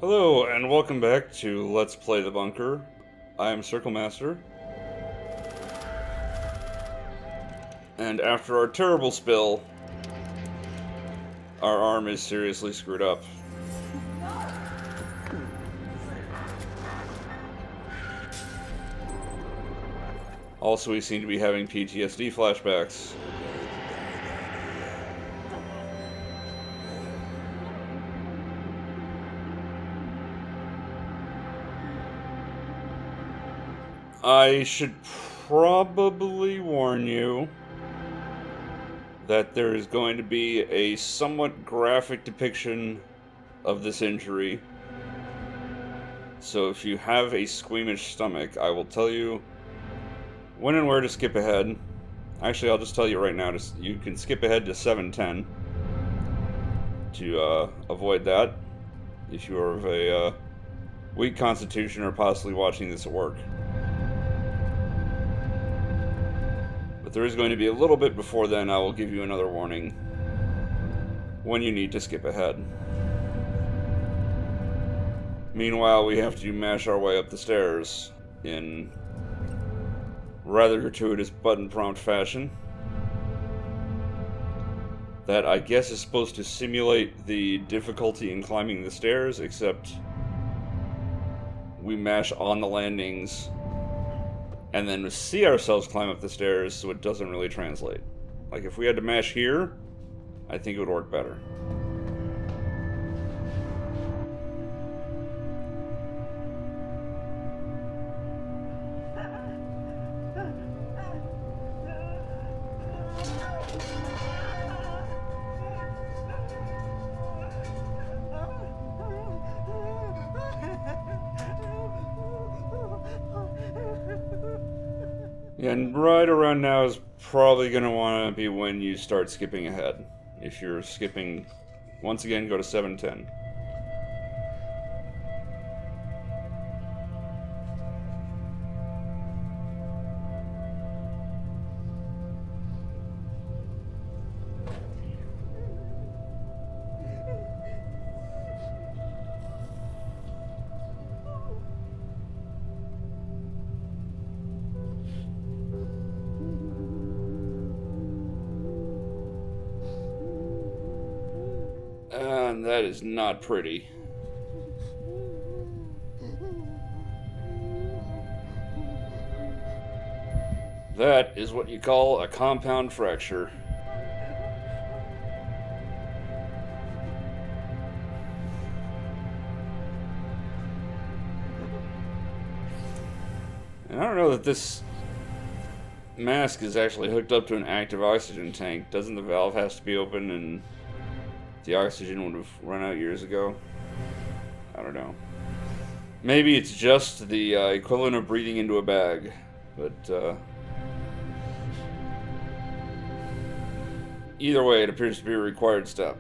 Hello, and welcome back to Let's Play the Bunker. I am Circle Master. And after our terrible spill, our arm is seriously screwed up. Also, we seem to be having PTSD flashbacks. I should probably warn you that there is going to be a somewhat graphic depiction of this injury. So if you have a squeamish stomach, I will tell you when and where to skip ahead. Actually, I'll just tell you right now, you can skip ahead to 7:10 to avoid that if you are of a weak constitution or possibly watching this at work. But there is going to be a little bit before then. I will give you another warning when you need to skip ahead. Meanwhile, we have to mash our way up the stairs in rather gratuitous button prompt fashion. That I guess is supposed to simulate the difficulty in climbing the stairs, except we mash on the landings and then see ourselves climb up the stairs, so it doesn't really translate. Like, if we had to mash here, I think it would work better. And right around now is probably going to want to be when you start skipping ahead. If you're skipping, once again, go to 7:10. And that is not pretty. That is what you call a compound fracture. And I don't know that this mask is actually hooked up to an active oxygen tank. Doesn't the valve have to be open and the oxygen would have run out years ago? I don't know. Maybe it's just the equivalent of breathing into a bag, but either way, it appears to be a required step.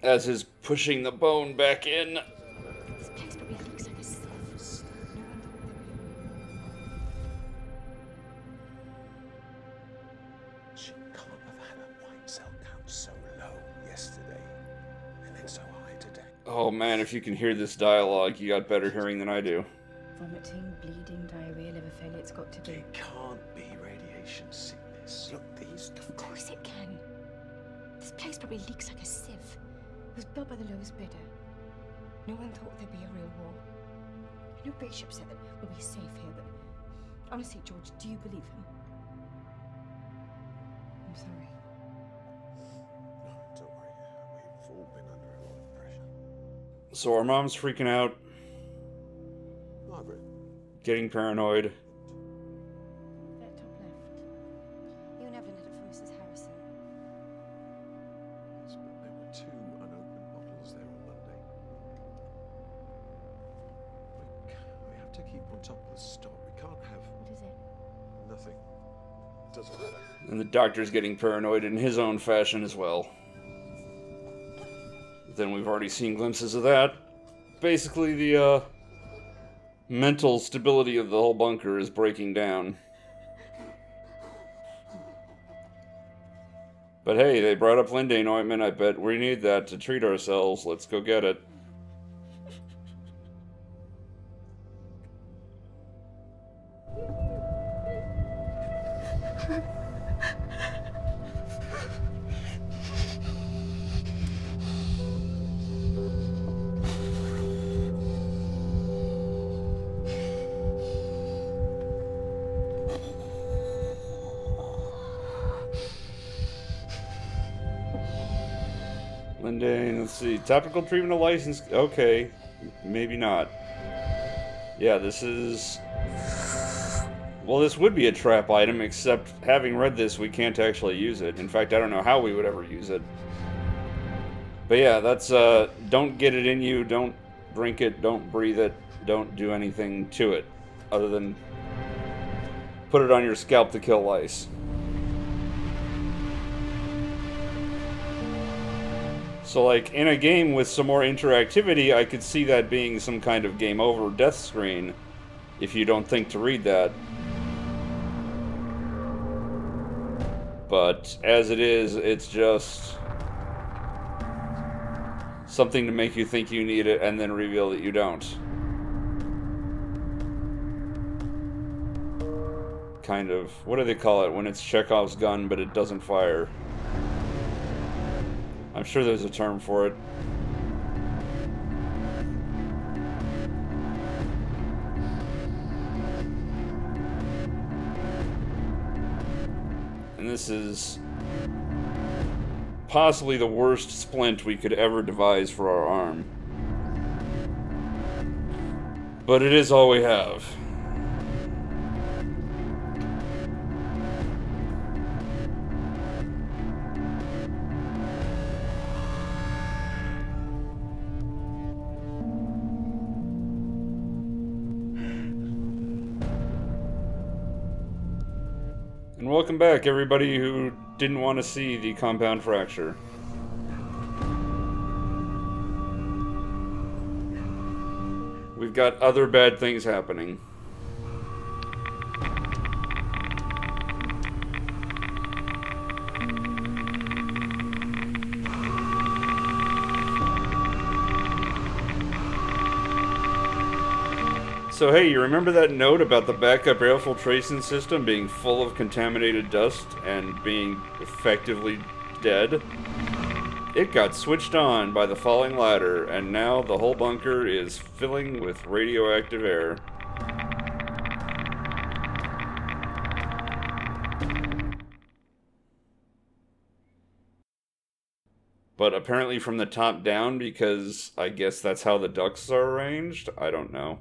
As is pushing the bone back in. Oh man, if you can hear this dialogue, you got better hearing than I do. Vomiting, bleeding, diarrhea, liver failure, it's got to be. It can't be radiation sickness. Look, these... Of course it can. This place probably leaks like a sieve. It was built by the lowest bidder. No one thought there'd be a real war. No bishop said that we'll be safe here, but... Honestly, George, do you believe him? I'm sorry. No, don't worry. We've all been under a lot of pressure. So our mom's freaking out, Margaret. getting paranoid. That top left. You never did it for Mrs. Harrison. Yes, but there were 2 unopened bottles there on Monday. We have to keep on top of the stock. We can't have... What is it? Nothing. Doesn't matter. And the doctor's getting paranoid in his own fashion as well. Then we've already seen glimpses of that. Basically, the mental stability of the whole bunker is breaking down. But hey, they brought up Lindane ointment. I bet we need that to treat ourselves. Let's go get it. Lindane, let's see. Topical treatment of license. Okay. Maybe not. Yeah, this is... Well, this would be a trap item, except having read this, we can't actually use it. In fact, I don't know how we would ever use it. But yeah, that's, don't get it in you, don't drink it, don't breathe it, don't do anything to it, other than put it on your scalp to kill lice. So, like, in a game with some more interactivity, I could see that being some kind of game over death screen, if you don't think to read that. But, as it is, it's just something to make you think you need it and then reveal that you don't. Kind of, what do they call it when it's Chekhov's gun but it doesn't fire? I'm sure there's a term for it. And this is possibly the worst splint we could ever devise for our arm. But it is all we have. And welcome back, everybody who didn't want to see the compound fracture. We've got other bad things happening. So hey, you remember that note about the backup air filtration system being full of contaminated dust and being effectively dead? It got switched on by the falling ladder, and now the whole bunker is filling with radioactive air. But apparently from the top down, because I guess that's how the ducts are arranged? I don't know.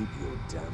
Keep your damn...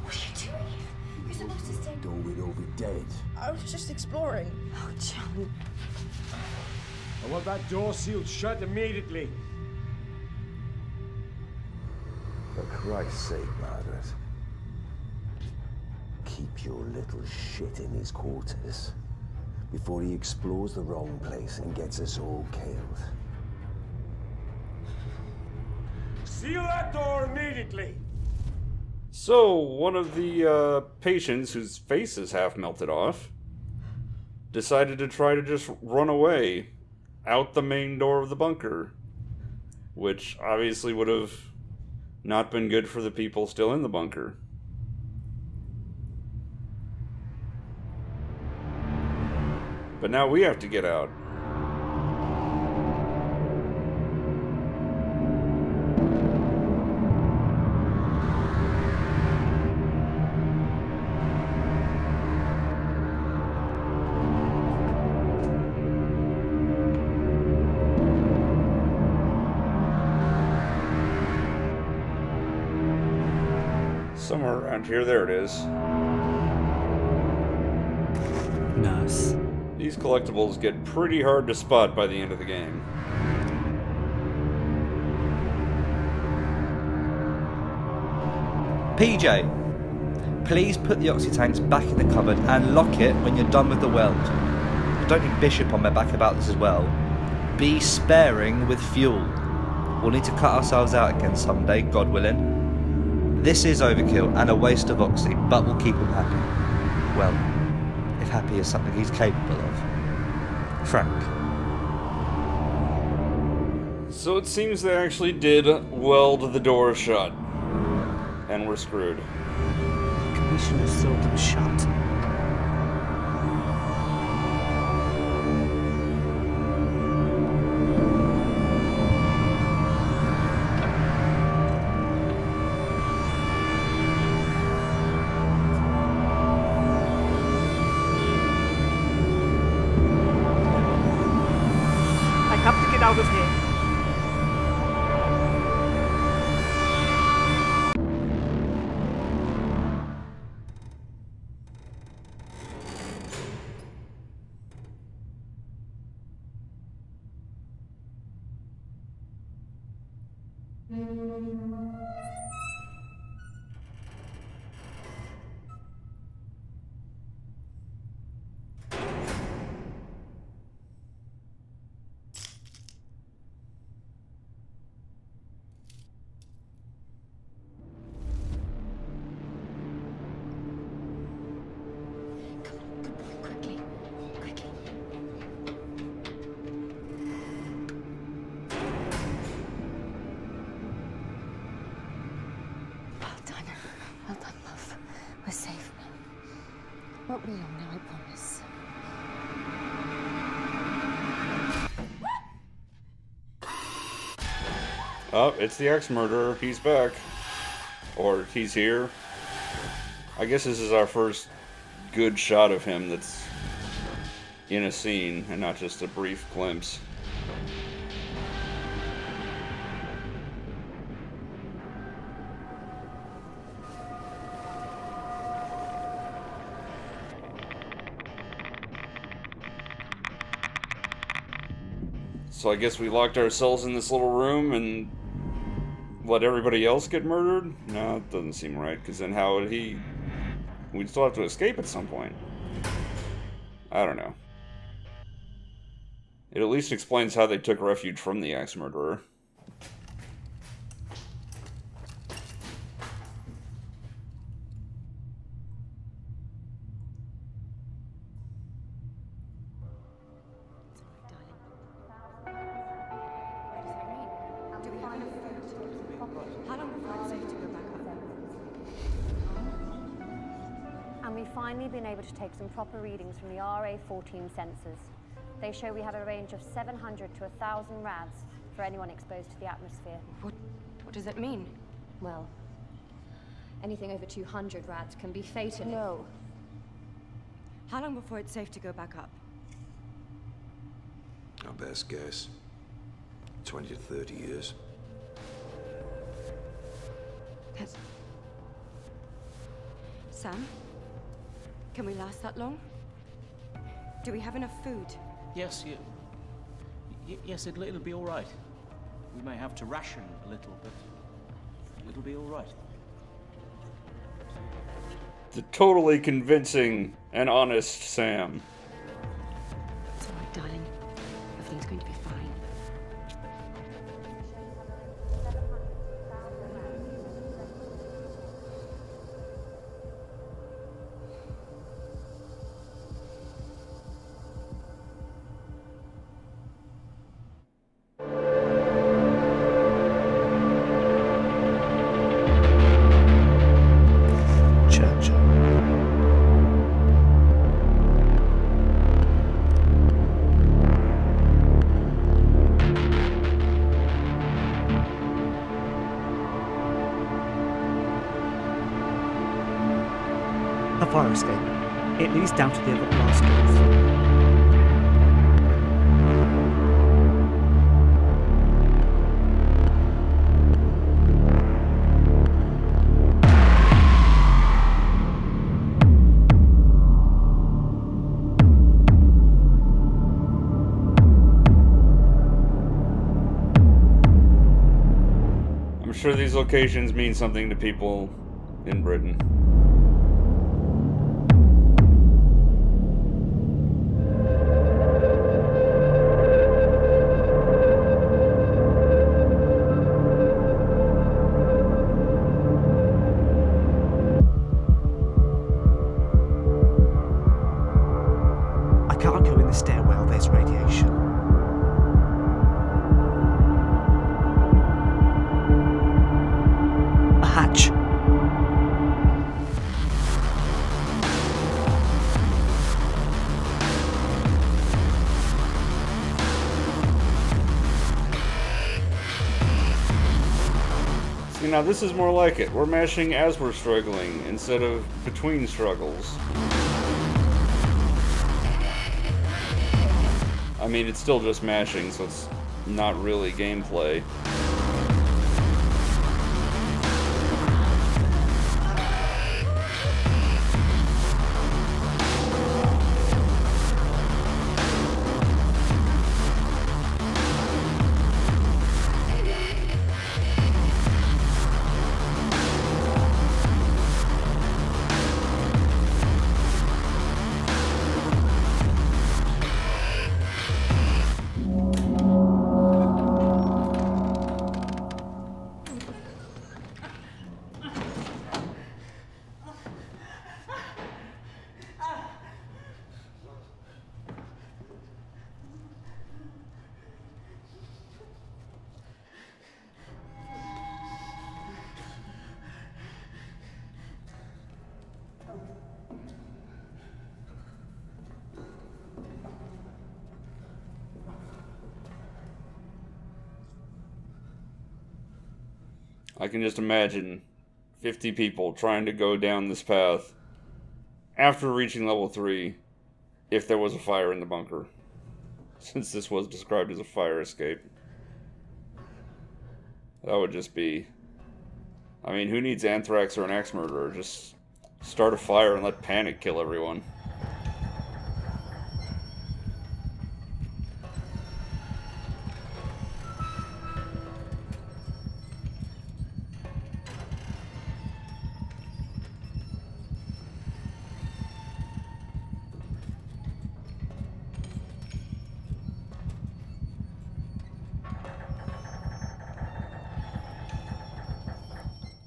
What are you doing? You're supposed to stay... Don't we'd all be dead. I was just exploring. Oh, John. I want that door sealed shut immediately. For Christ's sake, Margaret. Keep your little shit in his quarters before he explores the wrong place and gets us all killed. Seal that door immediately! So, one of the patients whose face is half melted off decided to try to just run away out the main door of the bunker, which obviously would have not been good for the people still in the bunker. But now we have to get out. Somewhere around here, there it is. Nice. These collectibles get pretty hard to spot by the end of the game. PJ, please put the oxy-tanks back in the cupboard and lock it when you're done with the weld. I don't need Bishop on my back about this as well. Be sparing with fuel. We'll need to cut ourselves out again someday, God willing. This is overkill and a waste of oxy, but we'll keep him happy. Well, if happy is something he's capable of. Frank. So it seems they actually did weld the door shut. And we're screwed. Commissioner saw them shut. I have to get out of here. Quickly. Quickly. Well done. Well done, love. We're safe now. Won't be long now, I promise. Oh, it's the ex-murderer. He's back. Or he's here. I guess this is our first good shot of him that's in a scene and not just a brief glimpse. So I guess we locked ourselves in this little room and let everybody else get murdered? No, it doesn't seem right, because then how would he... We'd still have to escape at some point. I don't know. It at least explains how they took refuge from the axe-murderer. How long before it's safe to go back up? And we've finally been able to take some proper readings from the RA-14 sensors. They show we have a range of 700 to 1,000 rads for anyone exposed to the atmosphere. What does that mean? Well, anything over 200 rads can be fatal. No. How long before it's safe to go back up? Our best guess. 20 to 30 years. That's... Sam? Can we last that long? Do we have enough food? Yes, yes, it'll be all right. We may have to ration a little, but it'll be all right. The totally convincing and honest Sam. It's all right, darling. Everything's going to be fine. escape. It leads down to the other blast doors. I'm sure these locations mean something to people in Britain. I can't go in the stairwell, there's radiation. A hatch. See, now this is more like it. We're mashing as we're struggling, instead of between struggles. I mean, it's still just mashing, so it's not really gameplay. I can just imagine 50 people trying to go down this path after reaching level 3 if there was a fire in the bunker, since this was described as a fire escape. That would just be... I mean, who needs anthrax or an axe murderer? Just start a fire and let panic kill everyone.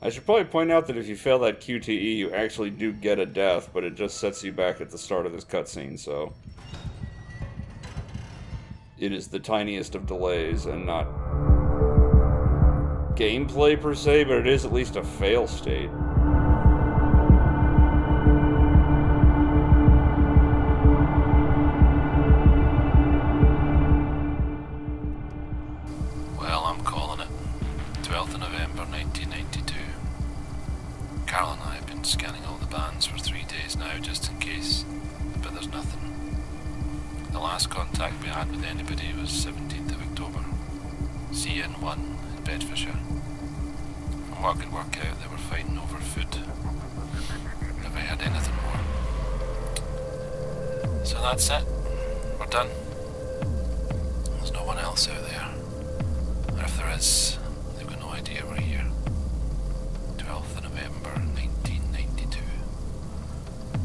I should probably point out that if you fail that QTE, you actually do get a death, but it just sets you back at the start of this cutscene, so... It is the tiniest of delays, and not... gameplay per se, but it is at least a fail state. Well, I'm calling it. 12th of November 1992. Carol and I have been scanning all the bands for 3 days now, just in case, but there's nothing. The last contact we had with anybody was 17th of October, CN1 in Bedfordshire. From what I could work out, they were fighting over food. Have I heard anything more? So that's it. We're done. There's no one else out there. Or if there is, they've got no idea we're here. 12th of November 1992.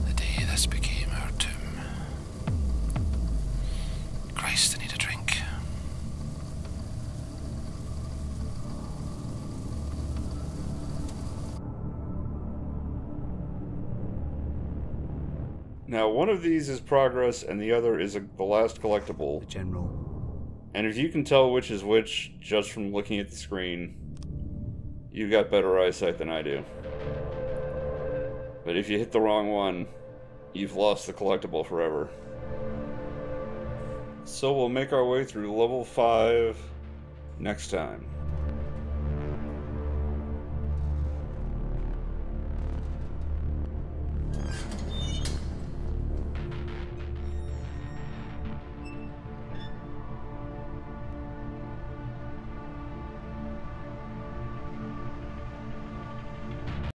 The day this became our tomb. Christ, I need a drink. Now, one of these is progress, and the other is the last collectible. The general. And if you can tell which is which just from looking at the screen, you've got better eyesight than I do. But if you hit the wrong one, you've lost the collectible forever. So we'll make our way through level 5 next time.